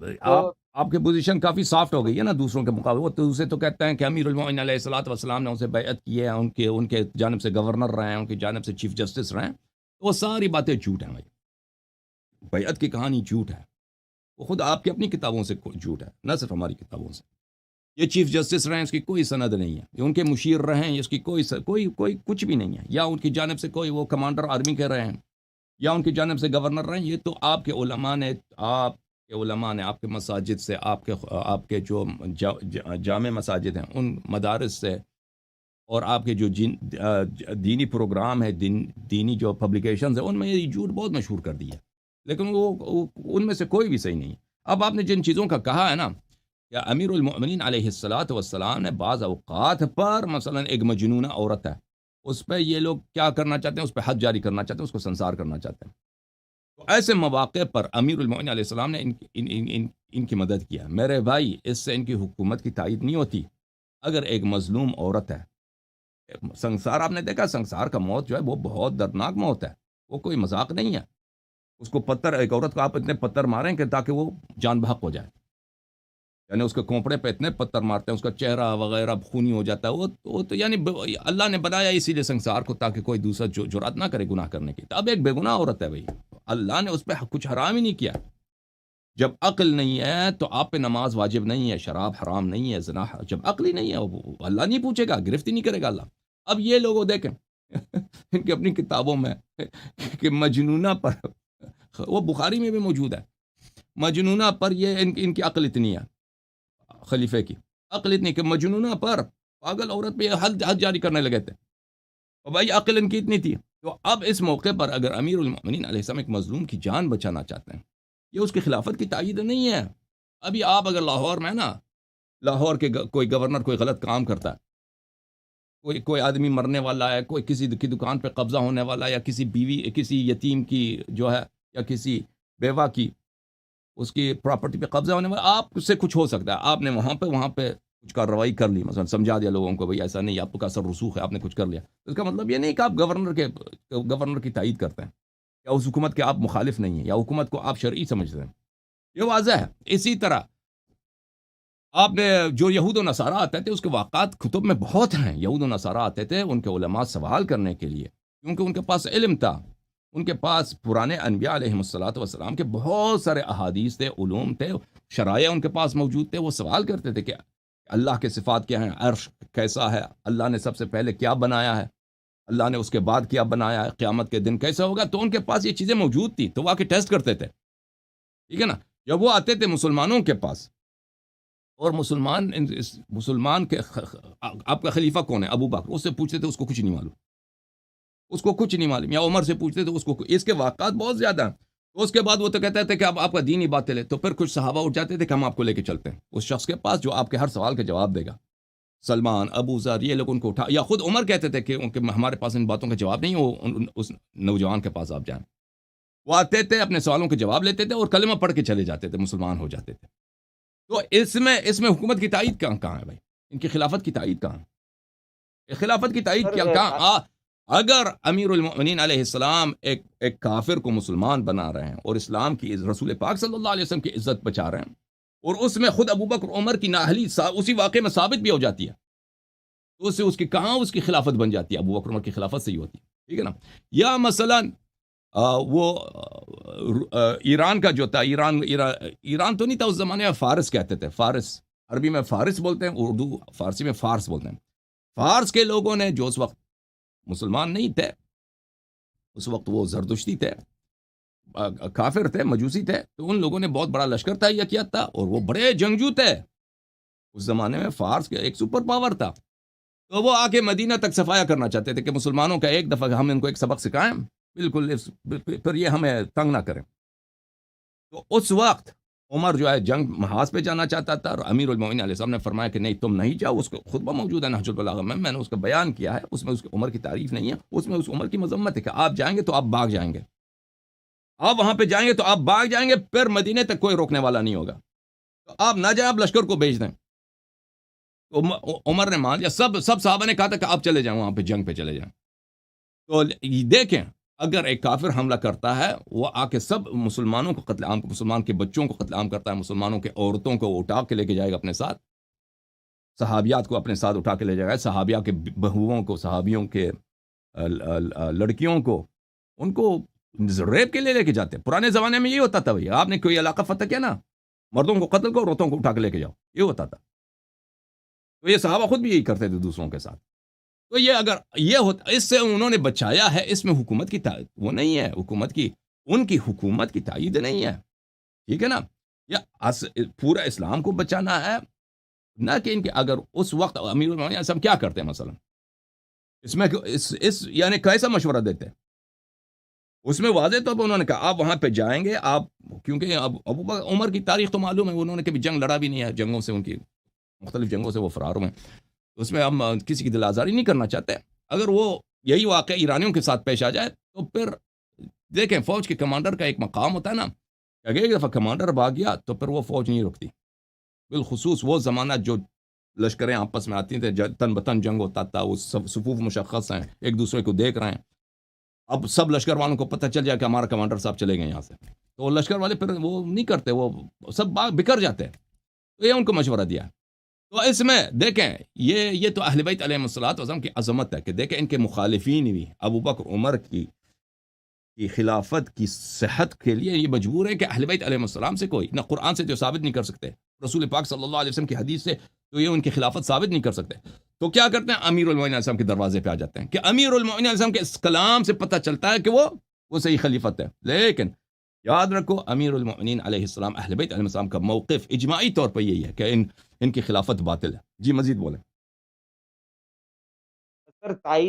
آپ تو آپ کی پوزیشن کافی سافٹ ہو گئی ہے نا دوسروں کے مقابلے. وہ تو اسے تو کہتے ہیں کہ امیر المومنین علیہ الصلوۃ والسلام نے اسے بیعت کی ہے، ان کے جانب سے گورنر رہے ہیں، ان کی جانب سے چیف جسٹس رہے ہیں. تو وہ ساری باتیں جھوٹ ہیں بھائی. بیعت کی کہانی جھوٹ ہے. وہ خود آپ کی اپنی کتابوں سے جھوٹ ہے، نہ صرف ہماری کتابوں سے. یہ چیف جسٹس رہے ہیں، اس کی کوئی سند نہیں ہے. یہ ان کے مشیر رہے ہیں، اس کی کوئی کچھ بھی نہیں ہے. یا ان کی جانب سے کوئی وہ کمانڈر آرمی کے رہے ہیں، یا ان کی جانب سے گورنر رہے ہیں. یہ تو آپ کے علماء نے، آپ کے مساجد سے، آپ کے جو جامع مساجد ہیں ان مدارس سے، اور آپ کے جو دینی پروگرام ہے، دینی جو پبلیکیشنز ہیں، ان میں یہ جھوٹ بہت مشہور کر دی ہے. لیکن ان میں سے کوئی بھی صحیح نہیں ہے. اب آپ نے جن چیزوں کا کہا ہے نا، یا امیر المؤمنین علیہ الصلاۃ والسلام نے بعض اوقات پر مثلا ایک مجنونہ عورت ہے، اس پہ یہ لوگ کیا کرنا چاہتے ہیں، اس پہ حد جاری کرنا چاہتے ہیں، اس کو سنسار کرنا چاہتے ہیں. تو ایسے مواقع پر امیر المؤمنین علیہ السلام نے ان کی مدد کیا. میرے بھائی، اس سے ان کی حکومت کی تائید نہیں ہوتی. اگر ایک مظلوم عورت ہے، سنسار آپ نے دیکھا، سنسار کا موت جو ہے وہ بہت دردناک موت ہے، وہ کوئی مذاق نہیں ہے. اس کو ایک عورت کو آپ اتنے پتھر ماریں کہ تاکہ وہ جان بحق ہو جائے. یعنی اس کے کھوپڑے پہ اتنے پتھر مارتے ہیں، اس کا چہرہ وغیرہ خونی ہو جاتا ہے. وہ تو یعنی اللہ نے بنایا اسی لیے سنسار کو، تاکہ کوئی دوسرا جرات نہ کرے گناہ کرنے کی. تو اب ایک بے گناہ عورت ہے بھائی، اللہ نے اس پہ کچھ حرام ہی نہیں کیا. جب عقل نہیں ہے تو آپ پہ نماز واجب نہیں ہے، شراب حرام نہیں ہے، زنا. جب عقل ہی نہیں ہے، اللہ نہیں پوچھے گا، گرفت ہی نہیں کرے گا اللہ. اب یہ لوگوں دیکھیں ان کی اپنی کتابوں میں کہ مجنونہ پر، وہ بخاری میں بھی موجود ہے، مجنونہ پر یہ ان کی عقل اتنی ہے، خلیفے کی عقل اتنی کہ مجنونہ پر، پاگل عورت پہ یہ حد جاری کرنے لگے تھے. اور بھائی عقل ان کی اتنی تھی. تو اب اس موقع پر اگر امیر المؤمنین علیہ السلام ایک مظلوم کی جان بچانا چاہتے ہیں، یہ اس کی خلافت کی تائید نہیں ہے. ابھی آپ اگر لاہور میں نا، لاہور کے کوئی گورنر کوئی غلط کام کرتا ہے، کوئی آدمی مرنے والا ہے، کوئی کسی کی دکان پہ قبضہ ہونے والا ہے، یا کسی بیوی، کسی یتیم کی جو ہے، یا کسی بیوہ کی، اس کی پراپرٹی پہ قبضہ ہونے والا، آپ سے کچھ ہو سکتا ہے. آپ نے وہاں پہ کچھ کارروائی کر لی، مثلا سمجھا دیا لوگوں کو بھئی ایسا نہیں، آپ کا اثر رسوخ ہے، آپ نے کچھ کر لیا. اس کا مطلب یہ نہیں کہ آپ گورنر کی تائید کرتے ہیں، یا اس حکومت کے آپ مخالف نہیں ہیں، یا حکومت کو آپ شرعی سمجھتے ہیں. یہ واضح ہے. اسی طرح آپ نے جو یہود و نصارہ آتے تھے، اس کے واقعات کتب میں بہت ہیں. یہود و نصارہ آتے تھے ان کے علماء سوال کرنے کے لیے، کیونکہ ان کے پاس علم تھا. ان کے پاس پرانے انبیاء علیہ الصلوۃ والسلام کے بہت سارے احادیث تھے، علوم تھے، شرائع ان کے پاس موجود تھے. وہ سوال کرتے تھے کہ اللہ کے صفات کیا ہیں، عرش کیسا ہے، اللہ نے سب سے پہلے کیا بنایا ہے، اللہ نے اس کے بعد کیا بنایا ہے، قیامت کے دن کیسا ہوگا. تو ان کے پاس یہ چیزیں موجود تھی، تو وہ آ کے ٹیسٹ کرتے تھے. ٹھیک ہے نا. جب وہ آتے تھے مسلمانوں کے پاس، اور مسلمان کے آپ کا خلیفہ کون ہے، ابو بکر، اس سے پوچھتے تھے، اس کو کچھ نہیں معلوم، اس کو کچھ نہیں معلوم. یا عمر سے پوچھتے تھے، اس کے واقعات بہت زیادہ ہیں. تو اس کے بعد وہ تو کہتے تھے کہ اب آپ کا دینی باتیں لے. تو پھر کچھ صحابہ اٹھ جاتے تھے کہ ہم آپ کو لے کے چلتے ہیں اس شخص کے پاس جو آپ کے ہر سوال کا جواب دے گا. سلمان، ابو ذر، یہ لوگ ان کو اٹھا، یا خود عمر کہتے تھے کہ ہمارے پاس ان باتوں کا جواب نہیں، وہ اس نوجوان کے پاس آپ جائیں. وہ آتے تھے، اپنے سوالوں کے جواب لیتے تھے، اور کلمہ پڑھ کے چلے جاتے تھے، مسلمان ہو جاتے تھے. تو اس میں حکومت کی تائید کہاں ہے بھائی؟ ان کی خلافت کی تائید کہاں ہے؟ خلافت کی تائید سر کیا کہاں؟ اگر امیر المؤمنین علیہ السلام ایک کافر کو مسلمان بنا رہے ہیں، اور اسلام کی رسول پاک صلی اللہ علیہ وسلم کی عزت بچا رہے ہیں، اور اس میں خود ابو بکر عمر کی نااہلی اسی واقعے میں ثابت بھی ہو جاتی ہے، تو اس کی خلافت بن جاتی ہے؟ ابو بکر عمر کی خلافت سے ہی ہوتی ہے. ٹھیک ہے نا. یا مثلا وہ ایران کا جو تھا، ایران تو نہیں تھا اس زمانے میں، فارس کہتے تھے. فارس، عربی میں فارس بولتے ہیں، اردو فارسی میں فارس بولتے ہیں. فارس کے لوگوں نے جو اس وقت مسلمان نہیں تھے، اس وقت وہ زردشتی تھے، کافر تھے، مجوسی تھے. تو ان لوگوں نے بہت بڑا لشکر تہیہ کیا تھا، اور وہ بڑے جنگجو تھے. اس زمانے میں فارس کا ایک سپر پاور تھا. تو وہ آ کے مدینہ تک صفایا کرنا چاہتے تھے کہ مسلمانوں کا ایک دفعہ ہم ان کو ایک سبق سکھائیں، بالکل پھر یہ ہمیں تنگ نہ کریں. تو اس وقت عمر جو ہے جنگ محاذ پہ جانا چاہتا تھا، اور امیر المومنین علیہ السلام نے فرمایا کہ نہیں، تم نہیں جاؤ. اس کو خطبہ موجود ہے نہج البلاغہ میں نے اس کا بیان کیا ہے. اس میں اس عمر کی تعریف نہیں ہے، اس میں اس عمر کی مذمت ہے کہ آپ جائیں گے تو آپ بھاگ جائیں گے، آپ وہاں پہ جائیں گے تو آپ بھاگ جائیں گے، پھر مدینے تک کوئی روکنے والا نہیں ہوگا. تو آپ نہ جائیں، آپ لشکر کو بھیج دیں. تو عمر نے مان لیا. سب صحابہ نے کہا تھا کہ آپ چلے جائیں، وہاں پہ جنگ پہ چلے جائیں. تو دیکھیں، اگر ایک کافر حملہ کرتا ہے وہ آ کے سب مسلمانوں کو قتل عام، مسلمان کے بچوں کو قتل عام کرتا ہے، مسلمانوں کے عورتوں کو اٹھا کے لے کے جائے گا اپنے ساتھ، صحابیات کو اپنے ساتھ اٹھا کے لے جائے گا، صحابیہ کے بہوؤں کو، صحابیوں کے لڑکیوں کو، ان کو ریپ کے لیے لے کے جاتے ہیں۔ پرانے زمانے میں یہ ہوتا تھا بھائی، آپ نے کوئی علاقہ فتح کیا نا، مردوں کو قتل کرو، عورتوں کو اٹھا کے لے کے جاؤ، یہ ہوتا تھا۔ تو یہ صحابہ خود بھی یہی کرتے تھے دوسروں کے ساتھ۔ تو یہ اگر یہ ہوتا، اس سے انہوں نے بچایا ہے، اس میں حکومت کی وہ نہیں ہے، حکومت کی، ان کی حکومت کی تائید نہیں ہے، ٹھیک ہے نا؟ یا پورا اسلام کو بچانا ہے، نہ کہ ان کے اگر اس وقت امیر المومنین ہم کیا کرتے ہیں مثلا اس میں اس یعنی کیسا مشورہ دیتے ہیں؟ اس میں واضح طور پر انہوں نے کہا آپ وہاں پہ جائیں گے، آپ کیونکہ اب ابو بکر عمر کی تاریخ تو معلوم ہے، انہوں نے کبھی جنگ لڑا بھی نہیں ہے، جنگوں سے ان کی مختلف جنگوں سے وہ فرار ہوئے ہیں، اس میں ہم کسی کی دل آزاری نہیں کرنا چاہتے۔ اگر وہ یہی واقعہ ایرانیوں کے ساتھ پیش آ جائے تو پھر دیکھیں فوج کے کمانڈر کا ایک مقام ہوتا ہے نا، اگر ایک دفعہ کمانڈر بھاگ گیا تو پھر وہ فوج نہیں رکتی، بالخصوص وہ زمانہ جو لشکریں آپس میں آتی تھے، تن بتن جنگ ہوتا تھا، وہ صفوف مشخص ہیں، ایک دوسرے کو دیکھ رہے ہیں، اب سب لشکر والوں کو پتہ چل جائے کہ ہمارا کمانڈر صاحب چلے گئے یہاں سے، تو لشکر والے پھر وہ نہیں کرتے، وہ سب بکھر جاتے ہیں۔ تو یہ ان کو مشورہ دیا۔ تو اس میں دیکھیں یہ تو اہل بیت علیہم الصلوۃ کی عظمت ہے کہ دیکھیں ان کے مخالفین بھی ابو بکر عمر کی خلافت کی صحت کے لیے یہ مجبور ہے کہ اہل بیت علیہم السلام سے کوئی نہ قرآن سے جو ثابت نہیں کر سکتے، رسول پاک صلی اللہ علیہ وسلم کی حدیث سے تو یہ ان کی خلافت ثابت نہیں کر سکتے، تو کیا کرتے ہیں؟ امیر المومنین علیہ السلام کے دروازے پہ آ جاتے ہیں کہ امیر المومنین علیہ السلام کے اس کلام سے پتہ چلتا ہے کہ وہ صحیح خلیفت ہے۔ لیکن یاد رکھو امیر المومنین علیہ السلام اہل بیت علیہ السلام کا موقف اجماعی طور پر یہی ہے کہ ان کی خلافت باطل ہے۔ جی مزید بولیں۔ سر تائید